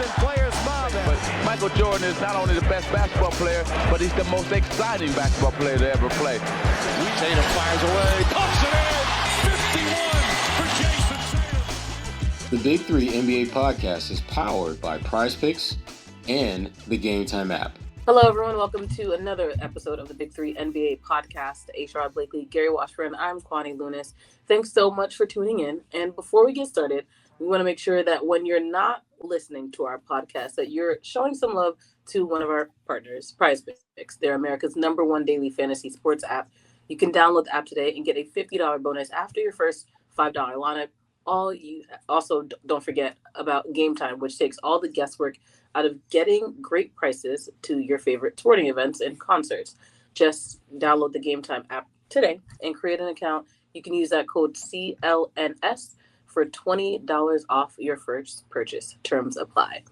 and players smiling. But Michael Jordan is not only the best basketball player, but he's the most exciting basketball player to ever play. Tatum fires away, pumps it in, 51 for Jason Tatum. The Big Three NBA podcast is powered by PrizePicks and the Gametime app. Hello, everyone. Welcome to another episode of the Big Three NBA podcast. Sherrod Blakely, Gary Washburn, I'm Kwani, Lunis. Thanks so much for tuning in. And before we get started, we want to make sure that when you're not listening to our podcast, that you're showing some love to one of our partners, PrizePicks. They're America's #1 daily fantasy sports app. You can download the app today and get a $50 bonus after your first $5 lineup. Also don't forget about Gametime, which takes all the guesswork out of getting great prices to your favorite sporting events and concerts. Just download the Gametime app today and create an account. You can use that code CLNS for $20 off your first purchase. Terms apply.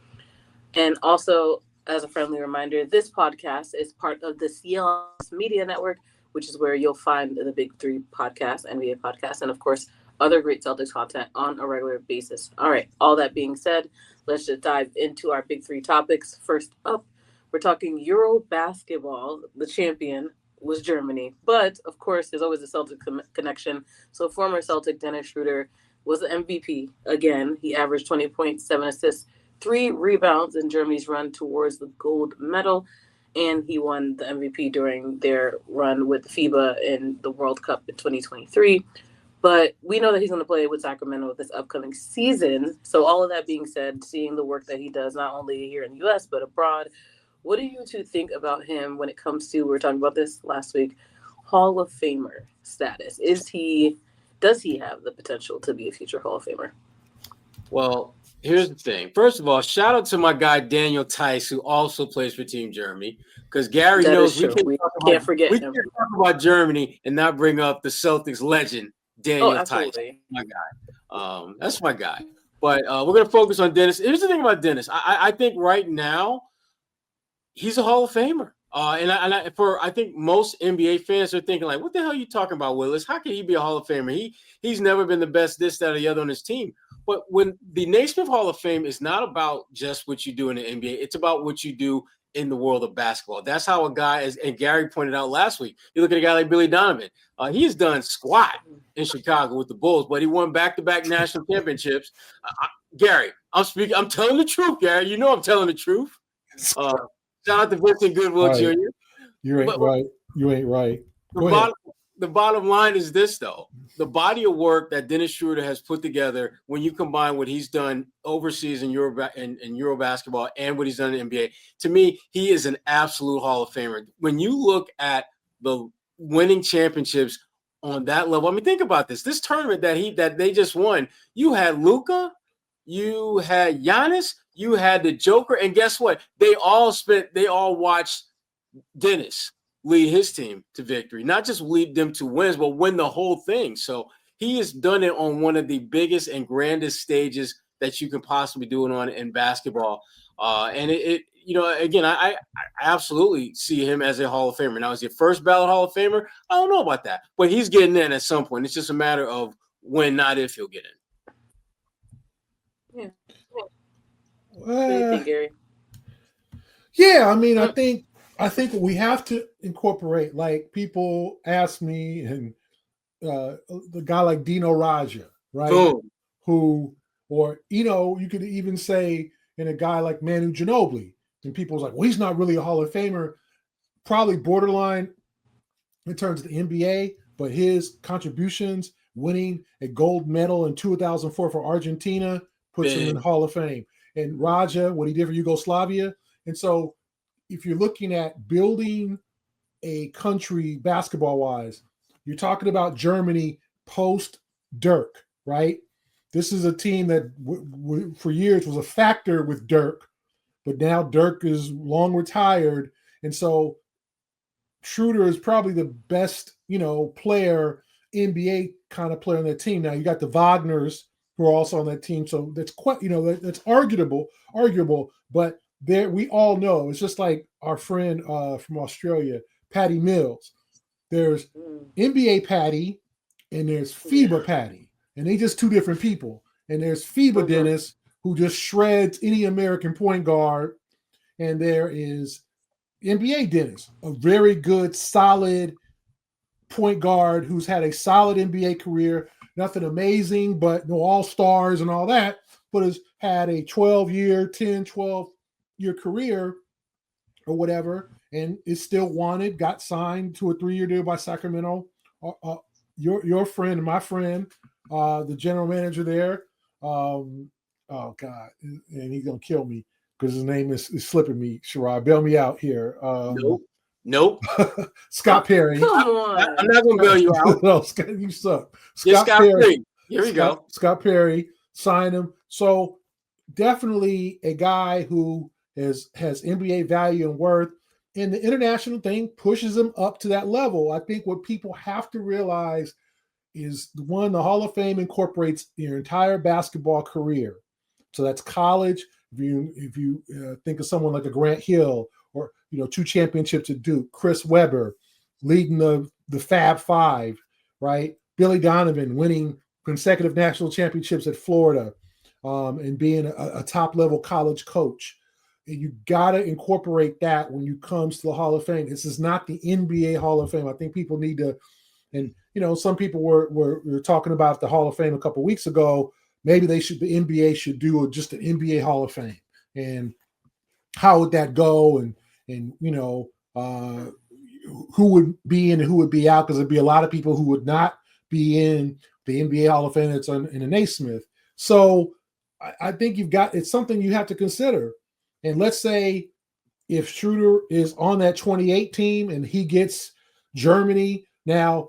And also, as a friendly reminder, this podcast is part of the CLNS Media Network, which is where you'll find the Big Three podcast, NBA podcast, and of course, other great Celtics content on a regular basis. All right, all that being said, let's just dive into our Big Three topics. First up, we're talking Eurobasket. The champion was Germany, but of course, there's always a Celtic connection. So former Celtic Dennis Schröder was the MVP again. He averaged 20 points, 7 assists, 3 rebounds in Germany's run towards the gold medal. And he won the MVP during their run with FIBA in the World Cup in 2023. But we know that he's going to play with Sacramento this upcoming season. So all of that being said, seeing the work that he does, not only here in the U.S., but abroad, what do you two think about him when it comes to, we were talking about this last week, Hall of Famer status? Does he have the potential to be a future Hall of Famer? Well, here's the thing. First of all, shout out to my guy, Daniel Tice, who also plays for Team Germany. Because Gary knows we can't forget him. We can't talk about Germany and not bring up the Celtics legend, Daniel Tice. My guy. That's my guy. But we're going to focus on Dennis. Here's the thing about Dennis. I think right now, he's a Hall of Famer. I think most NBA fans are thinking, like, what the hell are you talking about, Willis? How can he be a Hall of Famer? He's never been the best this, that, or the other on his team. But when the Naismith Hall of Fame is not about just what you do in the NBA, it's about what you do in the world of basketball. That's how a guy, and Gary pointed out last week, you look at a guy like Billy Donovan. He has done squat in Chicago with the Bulls, but he won back-to-back national championships. Gary, I'm telling the truth, Gary. You know I'm telling the truth. Shout out to Vincent Goodwill right. Jr. You ain't right. You ain't right. The bottom line is this, though. The body of work that Dennis Schröder has put together, when you combine what he's done overseas in Euro basketball and what he's done in the NBA, to me, he is an absolute Hall of Famer. When you look at the winning championships on that level, I mean, think about this. This tournament that they just won, you had Luka, you had Giannis, you had the Joker, and guess what? They all watched Dennis lead his team to victory, not just lead them to wins, but win the whole thing. So he has done it on one of the biggest and grandest stages that you can possibly do it on in basketball. And again, I absolutely see him as a Hall of Famer. Now, is he a first ballot Hall of Famer? I don't know about that, but he's getting in at some point. It's just a matter of when, not if, he'll get in. Yeah. What do you think, Gary? Yeah, I mean, I think we have to incorporate, like, people ask me, and the guy like Dino Raja, right? Oh. You could even say in a guy like Manu Ginobili, and people's like, well, he's not really a Hall of Famer, probably borderline in terms of the NBA, but his contributions, winning a gold medal in 2004 for Argentina, puts him in the Hall of Fame. And Raja, what he did for Yugoslavia. And so if you're looking at building a country basketball-wise, you're talking about Germany post-Dirk, right? This is a team that for years was a factor with Dirk, but now Dirk is long retired. And so Schröder is probably the best, player, NBA kind of player on that team. Now you got the Wagners who are also on that team. So that's quite, that's arguable, but there we all know. It's just like our friend from Australia, Patty Mills. There's NBA Patty and there's FIBA Patty, and they just two different people. And there's FIBA Dennis, who just shreds any American point guard. And there is NBA Dennis, a very good, solid point guard who's had a solid NBA career. Nothing amazing, but no all-stars and all that, but has had a 12-year career or whatever, and is still wanted, got signed to a 3-year deal by Sacramento. Your friend and my friend, the general manager there, oh God, and he's gonna kill me because his name is slipping me. Sherrod, bail me out here. Nope. Scott Perry. Come on. I'm not gonna bail you out. No, Scott, you suck. Scott Perry. Here we go. Scott Perry signed him. So definitely a guy who has NBA value and worth. And the international thing pushes him up to that level. I think what people have to realize is the Hall of Fame incorporates your entire basketball career. So that's college. If you think of someone like a Grant Hill or 2 championships at Duke, Chris Webber leading the Fab Five, right? Billy Donovan winning consecutive national championships at Florida, and being a top level college coach. And you got to incorporate that when you comes to the Hall of Fame. This is not the NBA Hall of Fame. I think people need to, and some people were talking about the Hall of Fame a couple of weeks ago. Maybe the NBA should do just an NBA Hall of Fame. And how would that go? And who would be in and who would be out? Because there'd be a lot of people who would not be in the NBA Hall of Fame that's in a Naismith. So I think it's something you have to consider. And let's say if Schröder is on that 28 team and he gets Germany. Now,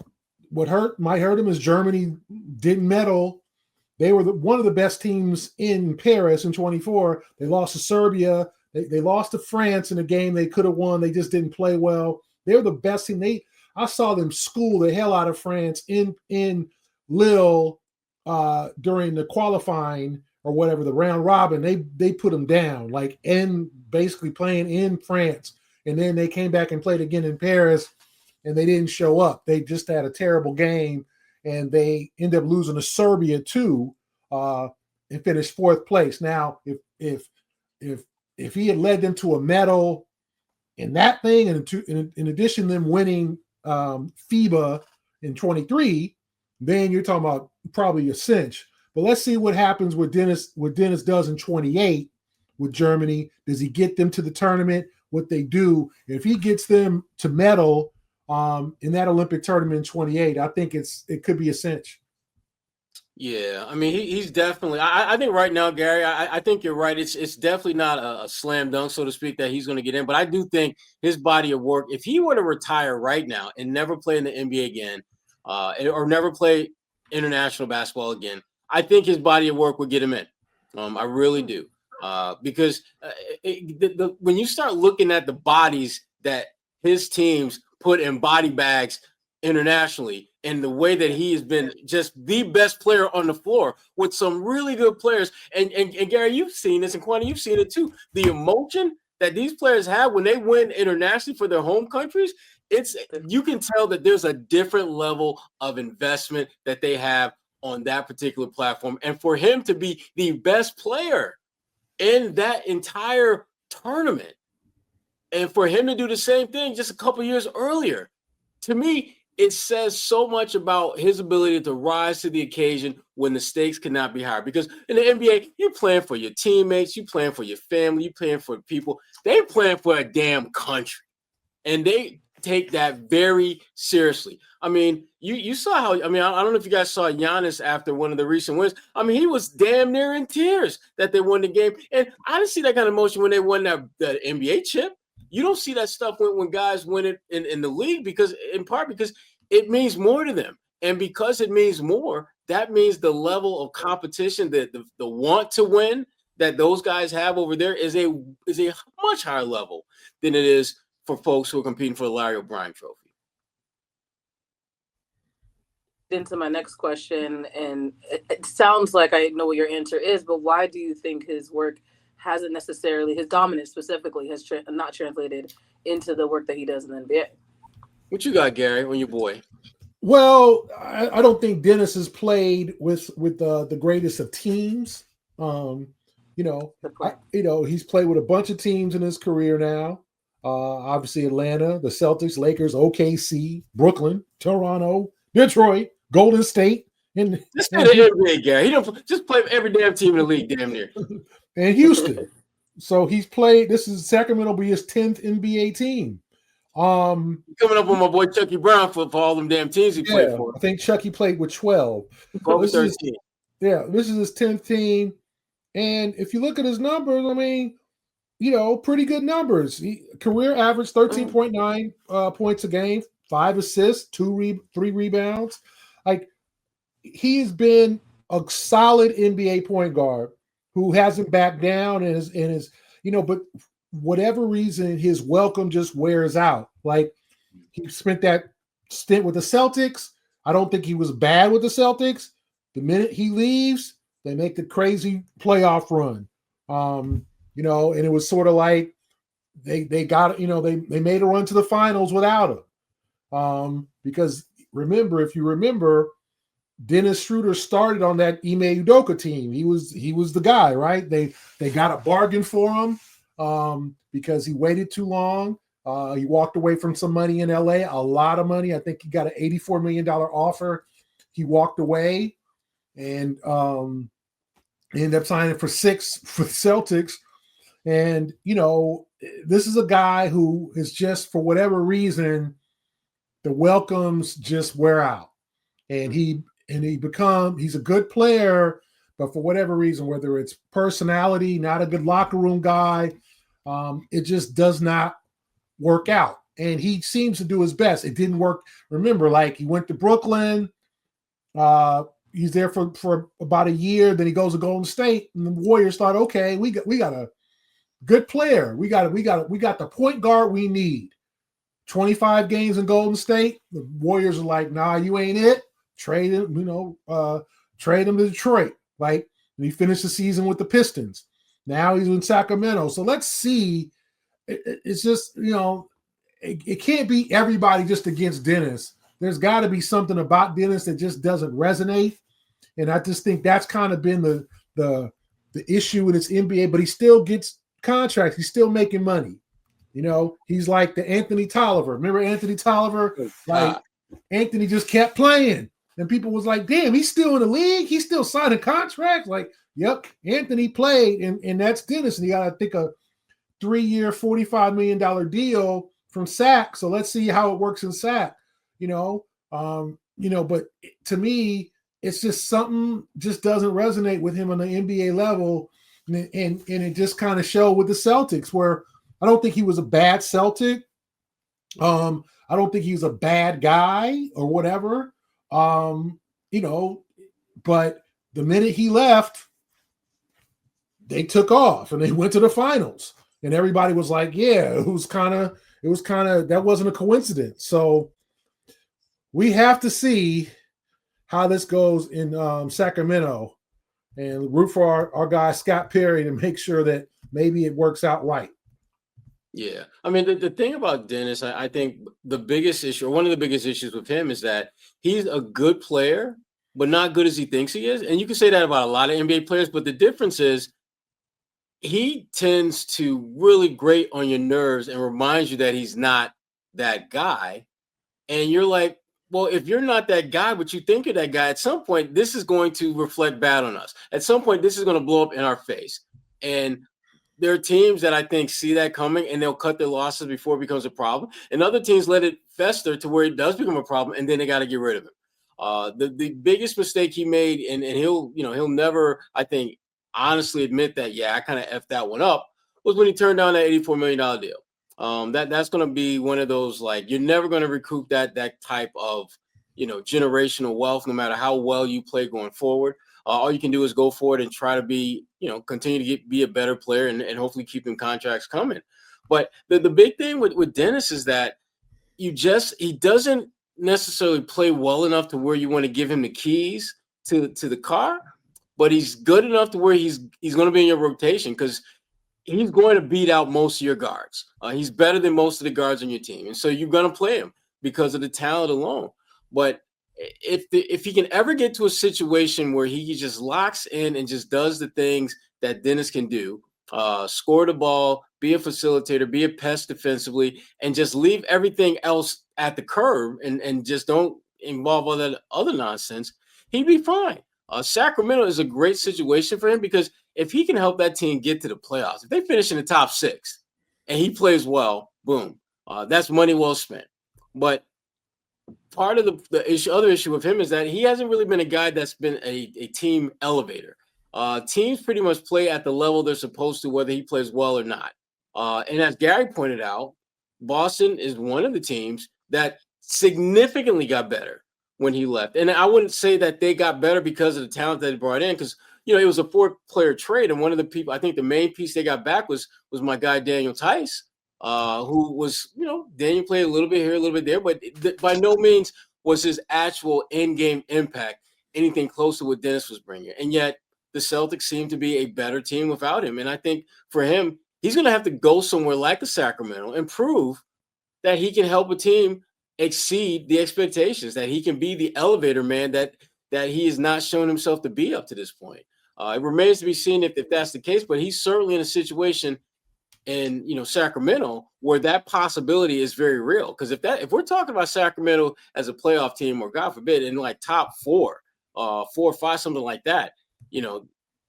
what might hurt him is Germany didn't medal. They were one of the best teams in Paris in 24. They lost to Serbia. They lost to France in a game they could have won. They just didn't play well. They were the best team. I saw them school the hell out of France in Lille during the qualifying or whatever, the round robin. They put them down, and basically playing in France. And then they came back and played again in Paris, and they didn't show up. They just had a terrible game, and they ended up losing to Serbia too, and finished 4th place. Now, if he had led them to a medal in that thing, and in addition to them winning FIBA in 23, then you're talking about probably a cinch. But let's see what happens with Dennis. What Dennis does in 28 with Germany. Does he get them to the tournament? What they do? If he gets them to medal in that Olympic tournament in 28, I think it could be a cinch. Yeah, I mean he's definitely. I think right now, Gary, I think you're right. It's definitely not a slam dunk, so to speak, that he's going to get in. But I do think his body of work, if he were to retire right now and never play in the NBA again, or never play international basketball again, I think his body of work would get him in. I really do. Because when you start looking at the bodies that his teams put in body bags internationally and the way that he has been just the best player on the floor with some really good players. And Gary, you've seen this, and Kwani, you've seen it too. The emotion that these players have when they win internationally for their home countries, you can tell that there's a different level of investment that they have on that particular platform. And for him to be the best player in that entire tournament, and for him to do the same thing just a couple years earlier, to me, it says so much about his ability to rise to the occasion when the stakes cannot be higher. Because in the NBA, you're playing for your teammates, you're playing for your family, you're playing for people. They're playing for a damn country. And they take that very seriously. I mean, you saw how, I don't know if you guys saw Giannis after one of the recent wins. I mean, he was damn near in tears that they won the game. And I didn't see that kind of emotion when they won the NBA chip. You don't see that stuff when guys win it in the league in part because it means more to them. And because it means more, that means the level of competition, the want to win that those guys have over there is a much higher level than it is for folks who are competing for the Larry O'Brien Trophy. Into my next question, and it sounds like I know what your answer is, but why do you think his work hasn't necessarily, his dominance specifically, has not translated into the work that he does in the NBA? What you got, Gary, on your boy? Well, I don't think Dennis has played with the greatest of teams. He's played with a bunch of teams in his career now. Obviously, Atlanta, the Celtics, Lakers, OKC, Brooklyn, Toronto, Detroit, Golden State, and just the NBA guy. He don't just play every damn team in the league, damn near. And Houston. So he's played. This is Sacramento will be his 10th NBA team. Coming up on my boy Chucky Brown for all them damn teams he played for. I think Chucky played with 12. 13. This is his 10th team. And if you look at his numbers, I mean, pretty good numbers. Career average 13.9 points a game, 5 assists, 3 rebounds. Like, he's been a solid NBA point guard who hasn't backed down and is but whatever reason, his welcome just wears out. Like, he spent that stint with the Celtics. I don't think he was bad with the Celtics. The minute he leaves, they make the crazy playoff run. And it was sort of like they got, they made a run to the finals without him. Because if you remember, Dennis Schröder started on that Ime Udoka team. He was the guy, right? They got a bargain for him because he waited too long. He walked away from some money in LA, a lot of money. I think he got an $84 million offer. He walked away and ended up signing for 6 for the Celtics. And, this is a guy who is just, for whatever reason, the welcomes just wear out. And he's a good player, but for whatever reason, whether it's personality, not a good locker room guy, it just does not work out. And he seems to do his best. It didn't work. Remember, like, he went to Brooklyn. He's there for about a year. Then he goes to Golden State, and the Warriors thought, okay, we got a good player. We got the point guard we need. 25 games in Golden State. The Warriors are like, nah, you ain't it. Trade him, trade him to Detroit. Like, and he finished the season with the Pistons. Now he's in Sacramento. So let's see. It's just, it can't be everybody just against Dennis. There's got to be something about Dennis that just doesn't resonate. And I just think that's kind of been the issue with his NBA, but he still gets contracts. He's still making money. He's like the Anthony Tolliver. Remember Anthony Tolliver? Like, Anthony just kept playing. And people was like, damn, he's still in the league. He's still signing contracts. Like, yep, Anthony played. And that's Dennis. And he got, I think, a 3-year, $45 million deal from SAC. So let's see how it works in SAC. But to me, it's just something just doesn't resonate with him on the NBA level. And it just kind of showed with the Celtics, where I don't think he was a bad Celtic. I don't think he's a bad guy or whatever. But the minute he left, they took off and they went to the finals. And everybody was like, yeah, it was kind of, that wasn't a coincidence. So we have to see how this goes in Sacramento and root for our guy, Scott Perry, to make sure that maybe it works out right. Yeah. I mean, the thing about Dennis, I think the biggest issue, or one of the biggest issues with him, is that he's a good player, but not good as he thinks he is. And you can say that about a lot of NBA players, but the difference is he tends to really grate on your nerves and reminds you that he's not that guy. And you're like, well, if you're not that guy, but you think you're that guy, at some point, this is going to reflect bad on us. At some point, this is going to blow up in our face. And there are teams that I think see that coming and they'll cut their losses before it becomes a problem. And other teams let it fester to where it does become a problem, and then they got to get rid of him. The biggest mistake he made, and he'll never, I think, honestly admit that, yeah, I kind of effed that one up, was when he turned down that $84 million deal. That's going to be one of those, like, you're never going to recoup that type of, generational wealth, no matter how well you play going forward. All you can do is go forward and try to be, continue to be a better player and hopefully keep them contracts coming. But the big thing with Dennis is that he doesn't necessarily play well enough to where you want to give him the keys to the car, but he's good enough to where he's going to be in your rotation, because he's going to beat out most of your guards. He's better than most of the guards on your team. And so you're going to play him because of the talent alone. But if he can ever get to a situation where he just locks in and just does the things that Dennis can do, score the ball, be a facilitator, be a pest defensively, and just leave everything else at the curb and just don't involve other nonsense, he'd be fine. Sacramento is a great situation for him because if he can help that team get to the playoffs, if they finish in the top 6 and he plays well, boom, that's money well spent. But part of the other issue with him is that he hasn't really been a guy that's been a team elevator. Teams pretty much play at the level they're supposed to, whether he plays well or not. And as Gary pointed out, Boston is one of the teams that significantly got better when he left. And I wouldn't say that they got better because of the talent that he brought in, because it was a 4-player trade, and one of the people, I think the main piece they got back was my guy Daniel Tice, who was, Daniel played a little bit here, a little bit there, but by no means was his actual in-game impact anything close to what Dennis was bringing. And yet the Celtics seem to be a better team without him. And I think for him, he's going to have to go somewhere like the Sacramento and prove that he can help a team exceed the expectations, that he can be the elevator man that he has not shown himself to be up to this point. It remains to be seen if that's the case, but he's certainly in a situation in Sacramento where that possibility is very real. Because if we're talking about Sacramento as a playoff team, or God forbid, in like top 4 or 5, something like that,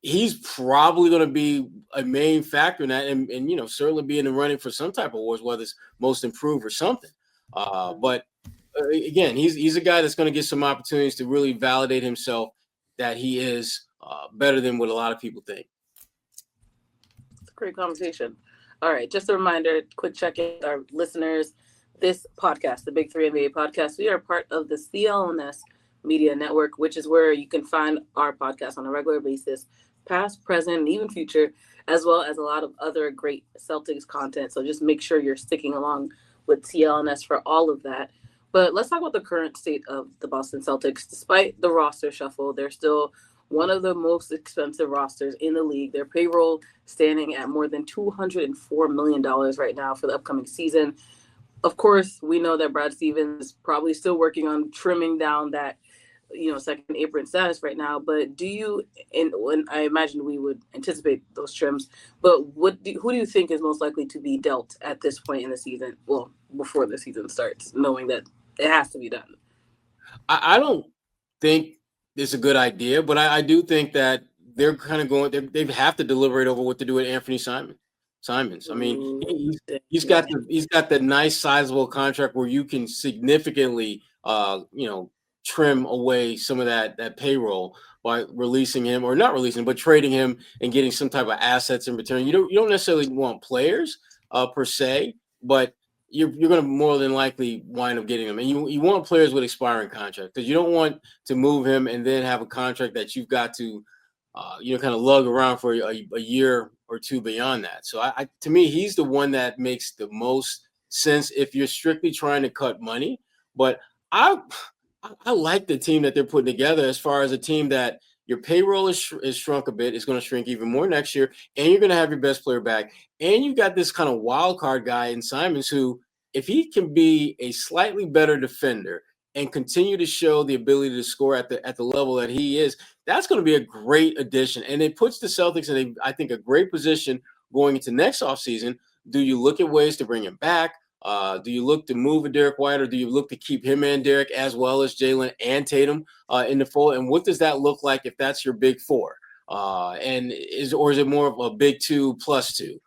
he's probably going to be a main factor in that, and certainly be in the running for some type of awards, whether it's most improved or something. But again, he's a guy that's going to get some opportunities to really validate himself that he is better than what a lot of people think. It's a great conversation. All right, just a reminder, quick check-in, our listeners, this podcast, the Big 3 NBA podcast, we are part of the CLNS Media Network, which is where you can find our podcast on a regular basis, past, present, and even future, as well as a lot of other great Celtics content. So just make sure you're sticking along with CLNS for all of that. But let's talk about the current state of the Boston Celtics. Despite the roster shuffle, they're still one of the most expensive rosters in the league. Their payroll standing at more than $204 million right now for the upcoming season. Of course, we know that Brad Stevens is probably still working on trimming down that, second apron status right now. But when I imagine we would anticipate those trims, but who do you think is most likely to be dealt at this point in the season? Well, before the season starts, knowing that it has to be done. I don't think it's a good idea, but I do think that they're kind of they have to deliberate over what to do with Anthony Simons. I mean, he's got the nice sizable contract where you can significantly, trim away some of that payroll by releasing him, or not releasing, but trading him and getting some type of assets in return. You don't necessarily want players per se, but you're going to more than likely wind up getting them. And you want players with expiring contracts, because you don't want to move him and then have a contract that you've got to, kind of lug around for a year or two beyond that. So to me, he's the one that makes the most sense if you're strictly trying to cut money. But I like the team that they're putting together, as far as a team that your payroll is shrunk a bit. It's going to shrink even more next year, and you're going to have your best player back. And you got this kind of wild card guy in Simons, who, if he can be a slightly better defender and continue to show the ability to score at the level that he is, that's going to be a great addition. And it puts the Celtics in I think a great position going into next offseason. Do you look at ways to bring him back? Do you look to move a Derek White, or do you look to keep him and Derek, as well as Jalen and Tatum in the fold? And what does that look like if that's your big 4? Is it more of a big 2 plus 2?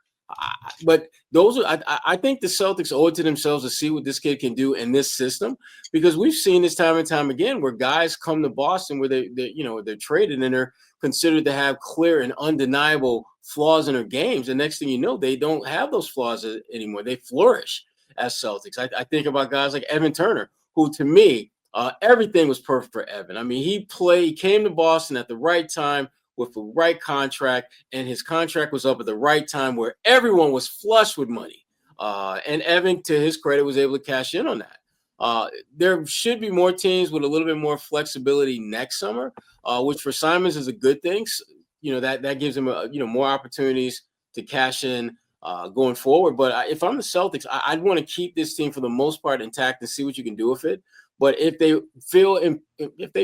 But those are, I think the Celtics owe it to themselves to see what this kid can do in this system, because we've seen this time and time again where guys come to Boston where they're traded and they're considered to have clear and undeniable flaws in their games. And next thing you know, they don't have those flaws anymore. They flourish as Celtics. I think about guys like Evan Turner, who, to me, everything was perfect for Evan. I mean, he came to Boston at the right time with the right contract, and his contract was up at the right time where everyone was flush with money. And Evan, to his credit, was able to cash in on that. There should be more teams with a little bit more flexibility next summer, which for Simons is a good thing. That gives him more opportunities to cash in going forward. But if I'm the Celtics, I'd want to keep this team for the most part intact and see what you can do with it. But if they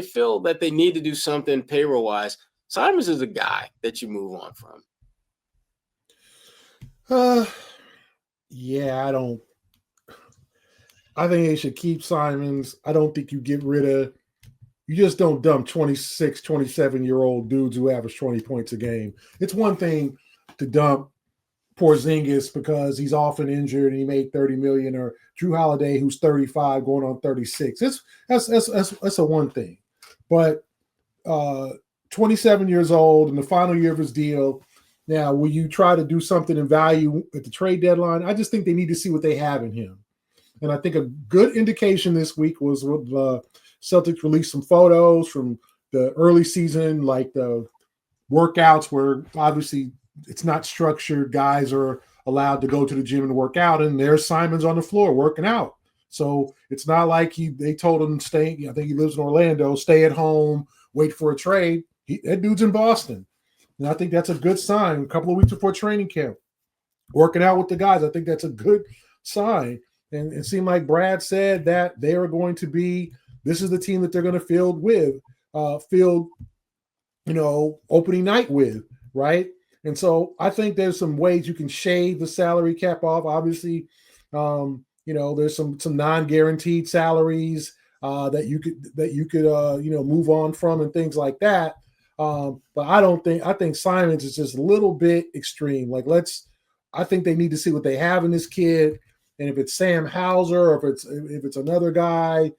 feel that they need to do something payroll wise, Simons is a guy that you move on from. Yeah, I think they should keep Simons. I don't think you just don't dump 26, 27-year-old dudes who average 20 points a game. It's one thing to dump Porzingis because he's often injured and he made $30 million, or Drew Holiday who's 35 going on 36. That's a one thing. But 27 years old in the final year of his deal. Now, will you try to do something in value at the trade deadline? I just think they need to see what they have in him. And I think a good indication this week was when the Celtics released some photos from the early season, like the workouts where obviously it's not structured. Guys are allowed to go to the gym and work out, and there's Simons on the floor working out. So it's not like they told him stay. I think he lives in Orlando, stay at home, wait for a trade. That dude's in Boston. And I think that's a good sign. A couple of weeks before training camp, working out with the guys, I think that's a good sign. And it seemed like Brad said that they are going to be, this is the team that they're going to field opening night with, right? And so I think there's some ways you can shave the salary cap off. Obviously, there's some non-guaranteed salaries that you could move on from and things like that. But I think Simons is just a little bit extreme. I think they need to see what they have in this kid. And if it's Sam Hauser or if it's another guy,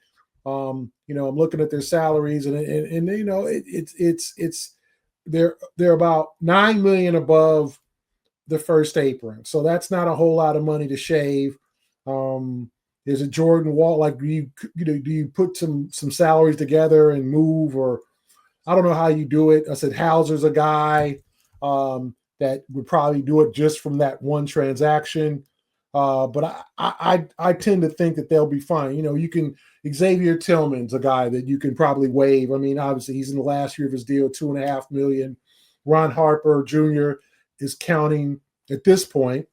I'm looking at their salaries and they're about $9 million above the first apron. So that's not a whole lot of money to shave. Is it Jordan Wall? Do you put some salaries together and move, or I don't know how you do it. I said Hauser's a guy that would probably do it just from that one transaction. But I tend to think that they'll be fine. Xavier Tillman's a guy that you can probably waive. I mean, obviously he's in the last year of his deal, $2.5 million. Ron Harper Jr. is counting at this point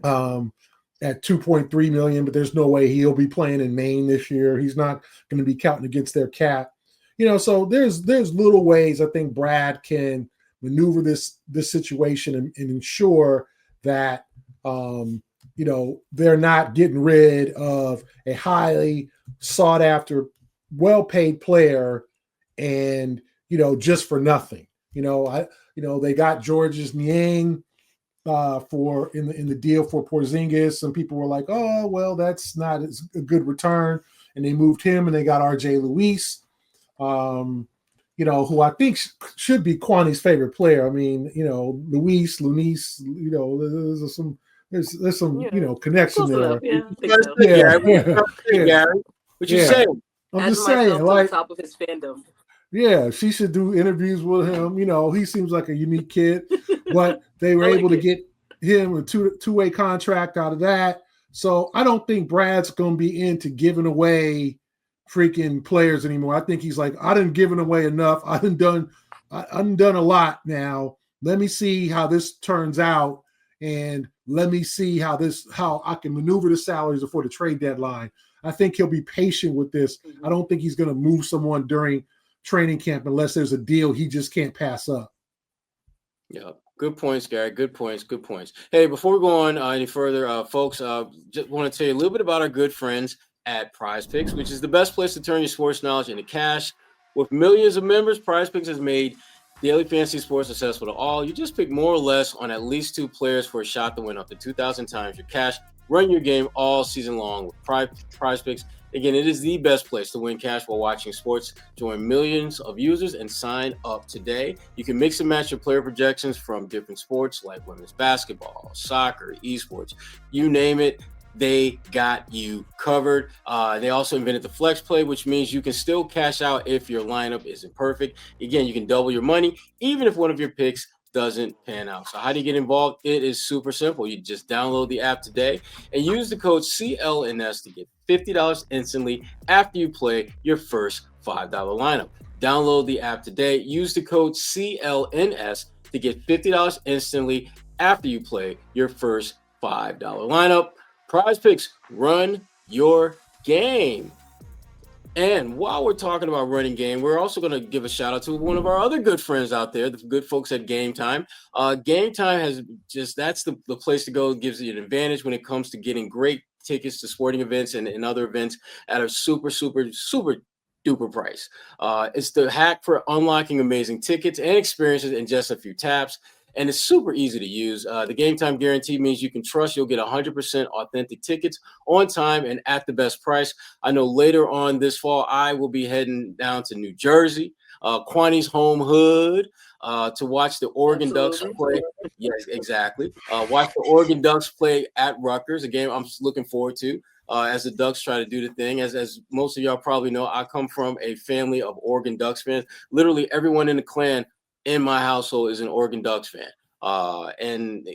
at $2.3 million, but there's no way he'll be playing in Maine this year. He's not going to be counting against their cap. So there's little ways I think Brad can maneuver this situation and ensure that they're not getting rid of a highly sought after, well-paid player and, just for nothing. They got Georges Niang for in the deal for Porzingis. Some people were like, oh, well, that's not a good return. And they moved him and they got RJ Luis, who I think should be Kwani's favorite player. I mean, Lunis, there's some connection there. Gary, what you saying? I'm just saying, like, top of his fandom. Yeah, she should do interviews with him. He seems like a unique kid, but they were able to get him a two-way contract out of that. So I don't think Brad's going to be into giving away freaking players anymore. I think he's like, I done given away enough. I done a lot now. Let me see how this turns out, and let me see how I can maneuver the salaries before the trade deadline. I think he'll be patient with this. I don't think he's going to move someone during training camp unless there's a deal he just can't pass up. Yeah, good points, Gary. Good points. Hey, before we go on any further, folks, just want to tell you a little bit about our good friends at PrizePicks, which is the best place to turn your sports knowledge into cash. With millions of members, PrizePicks has made daily fantasy sports accessible to all. You just pick more or less on at least two players for a shot to win up to 2,000 times your cash. Run your game all season long with PrizePicks. Again, it is the best place to win cash while watching sports. Join millions of users and sign up today. You can mix and match your player projections from different sports like women's basketball, soccer, esports, you name it. They got you covered. They also invented the flex play, which means you can still cash out if your lineup isn't perfect. Again, you can double your money, even if one of your picks doesn't pan out. So how do you get involved? It is super simple. You just download the app today and use the code CLNS to get $50 instantly after you play your first $5 lineup. Download the app today. Use the code CLNS to get $50 instantly after you play your first $5 lineup. PrizePicks, run your game. And while we're talking about running game, we're also going to give a shout out to one of our other good friends out there, the good folks at Gametime. Gametime has that's the place to go. It gives you an advantage when it comes to getting great tickets to sporting events and other events at a super, super, super duper price. It's the hack for unlocking amazing tickets and experiences in just a few taps. And it's super easy to use. The Gametime guarantee means you can trust you'll get 100% authentic tickets on time and at the best price. I know later on this fall, I will be heading down to New Jersey, Kwani's home hood, to watch the Oregon Ducks play. Yes, exactly. Watch the Oregon Ducks play at Rutgers, a game I'm looking forward to. As the Ducks try to do the thing. As most of y'all probably know, I come from a family of Oregon Ducks fans. Literally everyone in the clan in my household is an Oregon Ducks fan. And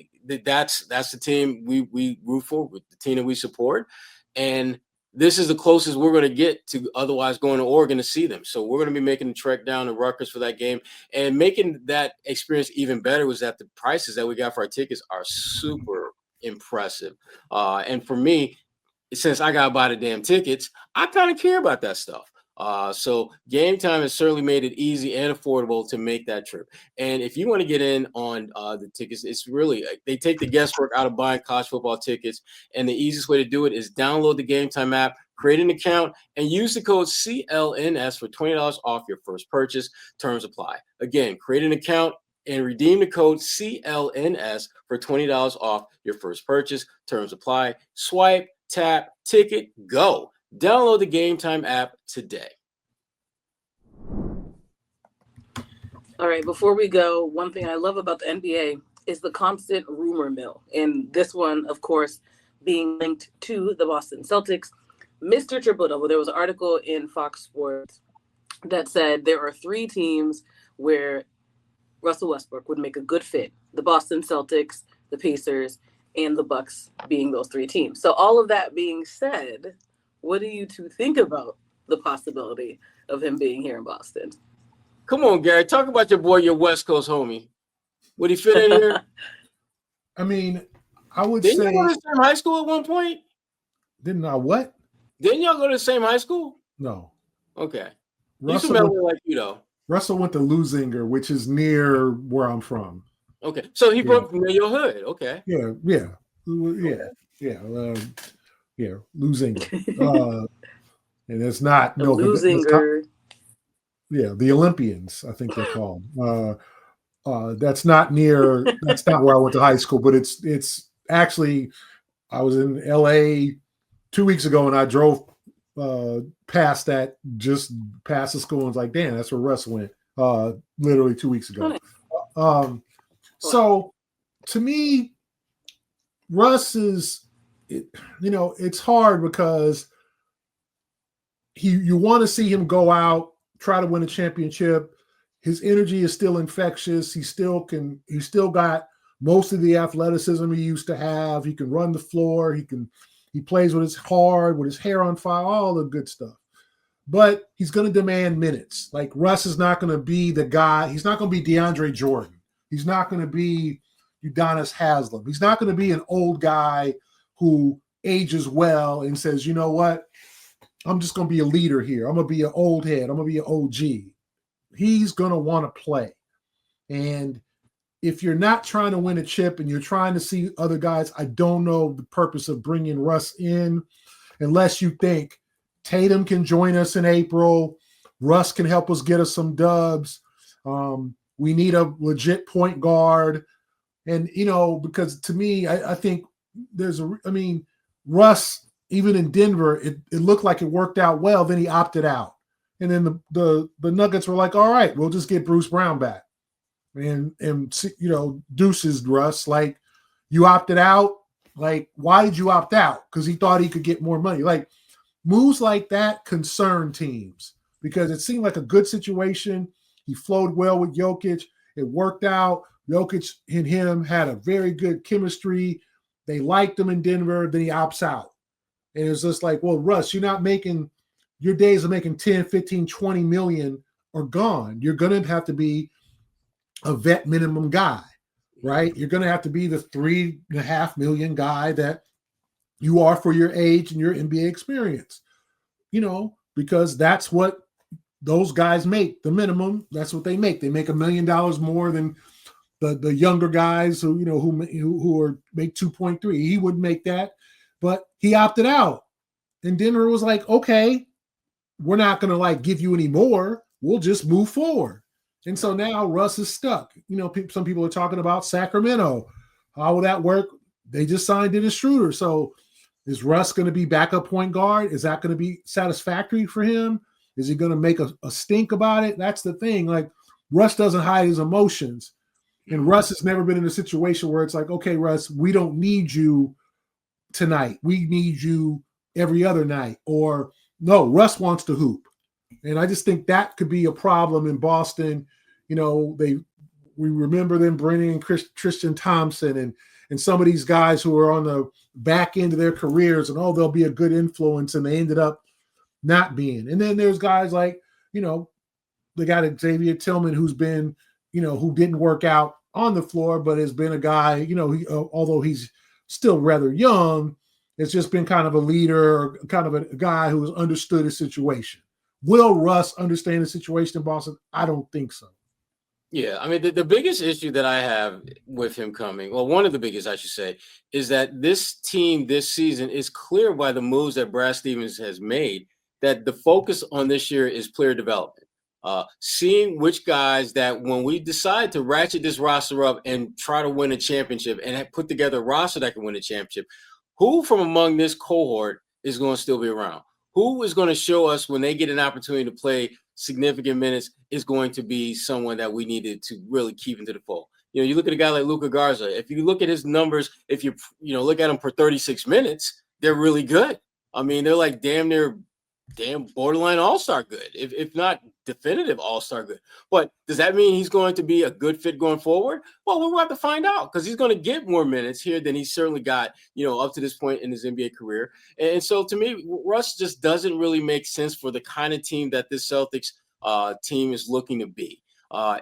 that's the team we root for, with the team that we support. And this is the closest we're going to get to otherwise going to Oregon to see them. So we're going to be making the trek down to Rutgers for that game. And making that experience even better was that the prices that we got for our tickets are super impressive. And for me, since I got to buy the damn tickets, I kind of care about that stuff. So Gametime has certainly made it easy and affordable to make that trip. And if you want to get in on the tickets, it's really, they take the guesswork out of buying college football tickets. And the easiest way to do it is download the Gametime app, create an account, and use the code CLNS for $20 off your first purchase. Terms apply. Again, create an account and redeem the code CLNS for $20 off your first purchase. Terms apply. Swipe, tap, ticket, go. Download the Gametime app today. All right, before we go, one thing I love about the NBA is the constant rumor mill. And this one, of course, being linked to the Boston Celtics. Mr. Triple-Double, there was an article in Fox Sports that said there are 3 teams where Russell Westbrook would make a good fit. The Boston Celtics, the Pacers, and the Bucks being those 3 teams. So all of that being said, what do you two think about the possibility of him being here in Boston? Come on, Gary. Talk about your boy, your West Coast homie. Would he fit in here? I mean, I would Didn't say. Didn't you go to the same high school at one point? Didn't I what? Didn't y'all go to the same high school? No. Okay. Russell He's familiar like you, though. Russell went to Lusinger, which is near where I'm from. Okay. So he broke from your hood. Okay. Yeah. Lusinger. And it's not Lusinger. The Olympians, I think they're called. That's not where I went to high school, but it's actually, I was in LA 2 weeks ago and I drove past the school and was like, damn, that's where Russ went. Literally 2 weeks ago. So to me, Russ is, it's hard because you want to see him go out, try to win a championship. His energy is still infectious. He still got most of the athleticism he used to have. He can run the floor. He plays with his heart, with his hair on fire, all the good stuff. But he's going to demand minutes. Like, Russ is not going to be the guy. He's not going to be DeAndre Jordan. He's not going to be Udonis Haslem. He's not going to be an old guy who ages well and says, you know what? I'm just going to be a leader here. I'm going to be an old head. I'm going to be an OG. He's going to want to play. And if you're not trying to win a chip and you're trying to see other guys, I don't know the purpose of bringing Russ in unless you think Tatum can join us in April. Russ can help us get us some dubs. We need a legit point guard. And, because to me, I think Russ, even in Denver, it looked like it worked out well. Then he opted out. And then the Nuggets were like, all right, we'll just get Bruce Brown back. And deuces, Russ, like, you opted out. Like, why did you opt out? Because he thought he could get more money. Like, moves like that concern teams because it seemed like a good situation. He flowed well with Jokic. It worked out. Jokic and him had a very good chemistry. They liked him in Denver. Then he opts out. And it's just like, well, Russ, you're not making – your days of making 10, 15, 20 million are gone. You're going to have to be a vet minimum guy, right? You're going to have to be the $3.5 million guy that you are for your age and your NBA experience. because that's what those guys make. The minimum, that's what they make. They make $1 million more than the younger guys who make 2.3. He wouldn't make that, but he opted out. And Denver was like, okay, we're not going to like give you any more. We'll just move forward. And so now Russ is stuck. Some people are talking about Sacramento. How will that work? They just signed Dennis Schröder. So is Russ going to be backup point guard? Is that going to be satisfactory for him? Is he going to make a stink about it? That's the thing. Like, Russ doesn't hide his emotions. And Russ has never been in a situation where it's like, okay, Russ, we don't need you tonight. We need you every other night. Or no, Russ wants to hoop. And I just think that could be a problem in Boston. We remember them bringing in Tristan Thompson and some of these guys who are on the back end of their careers, and they'll be a good influence, and they ended up not being. And then there's guys like, they got Xavier Tillman, who's been, who didn't work out on the floor, but has been a guy, although he's still rather young, it's just been kind of a leader, or kind of a guy who has understood his situation. Will Russ understand the situation in Boston? I don't think so. Yeah, I mean, the biggest issue that I have with him coming, well, one of the biggest, I should say, is that this team this season is clear by the moves that Brad Stevens has made that the focus on this year is player development. Seeing which guys that when we decide to ratchet this roster up and try to win a championship and put together a roster that can win a championship, who from among this cohort is going to still be around? Who is going to show us when they get an opportunity to play significant minutes is going to be someone that we needed to really keep into the fold. You look at a guy like Luka Garza. If you look at his numbers, if you look at him for 36 minutes, they're really good. I mean, they're like damn borderline all-star good, if not definitive all-star good. But does that mean he's going to be a good fit going forward? Well, we'll have to find out, because he's going to get more minutes here than he's certainly got, up to this point in his NBA career. And so to me, Russ just doesn't really make sense for the kind of team that this Celtics team is looking to be.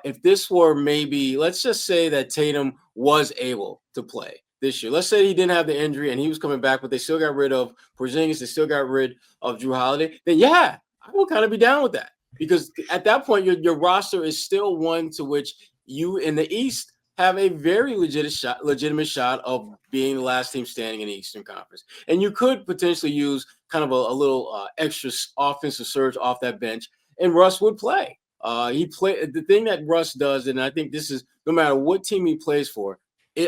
If this were maybe, let's just say that Tatum was able to play this year. Let's say he didn't have the injury and he was coming back, but they still got rid of Porzingis, they still got rid of Drew Holiday. Then yeah, I will kind of be down with that, because at that point your roster is still one to which you in the East have a very legitimate shot of being the last team standing in the Eastern Conference. And you could potentially use kind of a little extra offensive surge off that bench, and Russ would play. The thing that Russ does, and I think this is no matter what team he plays for,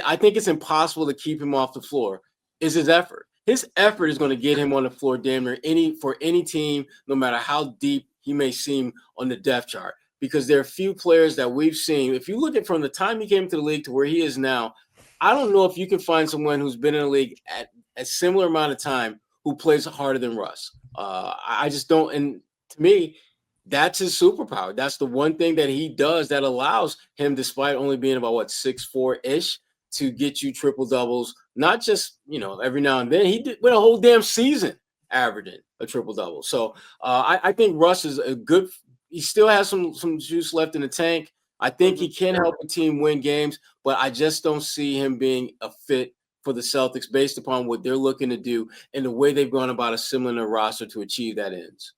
I think it's impossible to keep him off the floor, is his effort. His effort is going to get him on the floor damn near for any team, no matter how deep he may seem on the depth chart. Because there are few players that we've seen. If you look at from the time he came to the league to where he is now, I don't know if you can find someone who's been in the league at a similar amount of time who plays harder than Russ. I just don't. And to me, that's his superpower. That's the one thing that he does that allows him, despite only being about 6'4"-ish, to get you triple doubles, not just, every now and then. He went a whole damn season averaging a triple double. So I think Russ is a good, he still has some juice left in the tank. I think he can help the team win games, but I just don't see him being a fit for the Celtics based upon what they're looking to do and the way they've gone about assembling a roster to achieve that ends.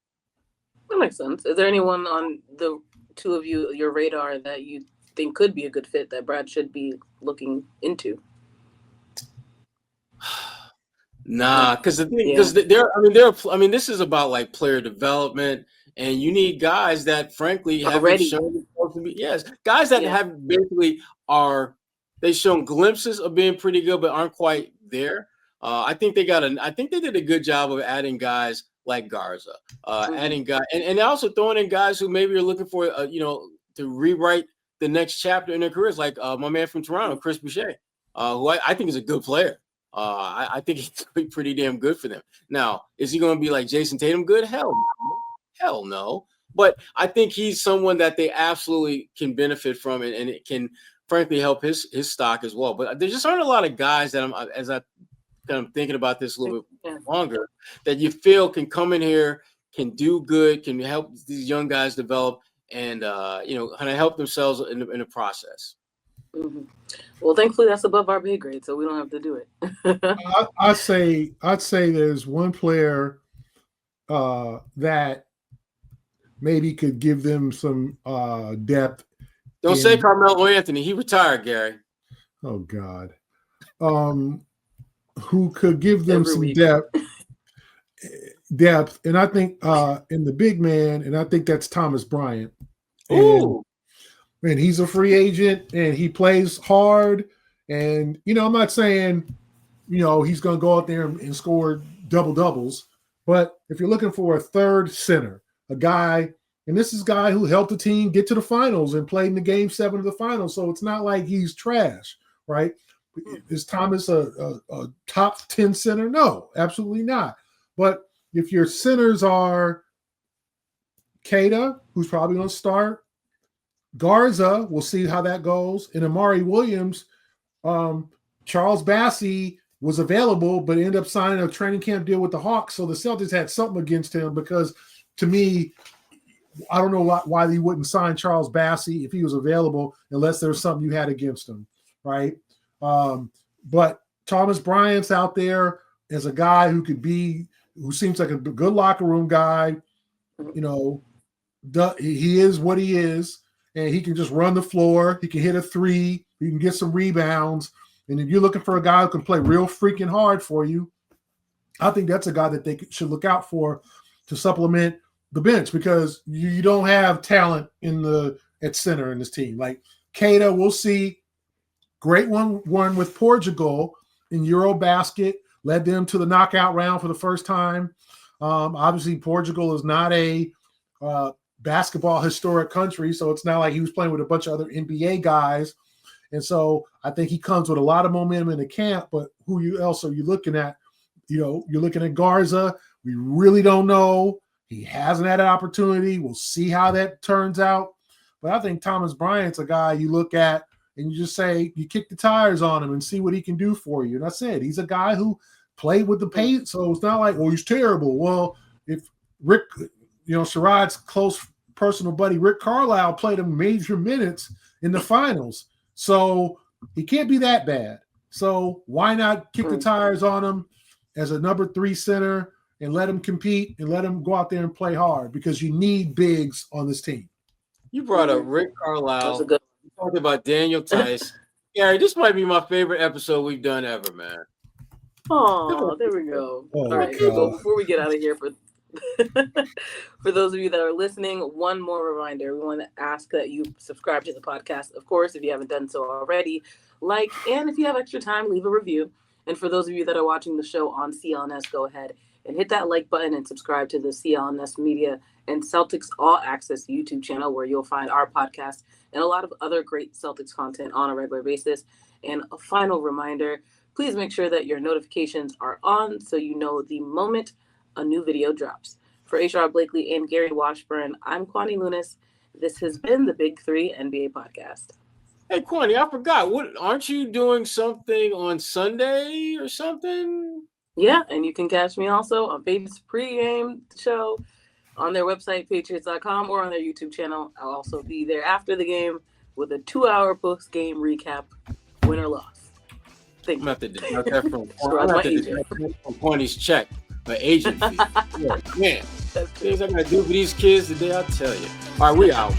That makes sense. Is there anyone on the two of you, your radar, that you think could be a good fit that Brad should be looking into? Nah, because the thing, this is about like player development, and you need guys that frankly haven't shown themselves to be, guys that have basically they've shown glimpses of being pretty good but aren't quite there. I think they did a good job of adding guys like Garza, adding guys, and also throwing in guys who maybe are looking for to rewrite the next chapter in their careers, like my man from Toronto, Chris Boucher, who I think is a good player. I think he's going to be pretty damn good for them. Now, is he going to be like Jason Tatum good? Hell no. But I think he's someone that they absolutely can benefit from, and it can frankly help his stock as well. But there just aren't a lot of guys that as I'm kind of thinking about this a little bit longer, that you feel can come in here, can do good, can help these young guys develop, and kind of help themselves in the process. Mm-hmm. Well, thankfully that's above our pay grade, so we don't have to do it. I'd say there's one player that maybe could give them some depth. Don't say Carmelo Anthony. He retired, Gary. Oh, God. Who could give them some depth. And I think in the big man, and I think that's Thomas Bryant. Ooh. And he's a free agent, and he plays hard. And, I'm not saying, he's going to go out there and score double-doubles. But if you're looking for a third center, a guy, and this is a guy who helped the team get to the finals and played in the Game 7 of the finals, so it's not like he's trash, right? Is Thomas a top 10 center? No, absolutely not. But if your centers are Keita, who's probably going to start, Garza, we'll see how that goes, and Amari Williams, Charles Bassey was available, but ended up signing a training camp deal with the Hawks. So the Celtics had something against him because, to me, I don't know why they wouldn't sign Charles Bassey if he was available unless there's something you had against him, right? But Thomas Bryant's out there as a guy who seems like a good locker room guy. He is what he is, and he can just run the floor. He can hit a three. He can get some rebounds. And if you're looking for a guy who can play real freaking hard for you, I think that's a guy that they should look out for to supplement the bench, because you don't have talent at center in this team. Like Keita, we'll see. Great one with Portugal in Eurobasket, led them to the knockout round for the first time. Obviously, Portugal is not a basketball historic country, so it's not like he was playing with a bunch of other NBA guys. And so I think he comes with a lot of momentum in the camp. But who else are you looking at? You're looking at Garza. We really don't know. He hasn't had an opportunity. We'll see how that turns out. But I think Thomas Bryant's a guy you look at and you just say, you kick the tires on him and see what he can do for you. And I said, he's a guy who played with the paint, so it's not like, he's terrible. Well, if Rick, Sherrod's close personal buddy, Rick Carlisle, played him major minutes in the finals. So he can't be that bad. So why not kick the tires on him as a number 3 center and let him compete and let him go out there and play hard, because you need bigs on this team. You brought up Rick Carlisle. You talked about Daniel Tice. Gary, this might be my favorite episode we've done ever, man. Oh, there we go. All right, so before we get out of here, for those of you that are listening, one more reminder. We want to ask that you subscribe to the podcast. Of course, if you haven't done so already, and if you have extra time, leave a review. And for those of you that are watching the show on CLNS, go ahead and hit that like button and subscribe to the CLNS Media and Celtics All Access YouTube channel, where you'll find our podcast and a lot of other great Celtics content on a regular basis. And a final reminder, please make sure that your notifications are on so you know the moment a new video drops. For Sherrod Blakely and Gary Washburn, I'm Kwani Lunis. This has been the Big 3 NBA Podcast. Hey, Kwani, I forgot. Aren't you doing something on Sunday or something? Yeah, and you can catch me also on Patriots pregame show on their website, patriots.com, or on their YouTube channel. I'll also be there after the game with a 2-hour post-game recap, win or loss. I'm going to have to deduct that from Kwani's check, my agent fee. Man, things I got to do for these kids today, I'll tell you. All right, we out.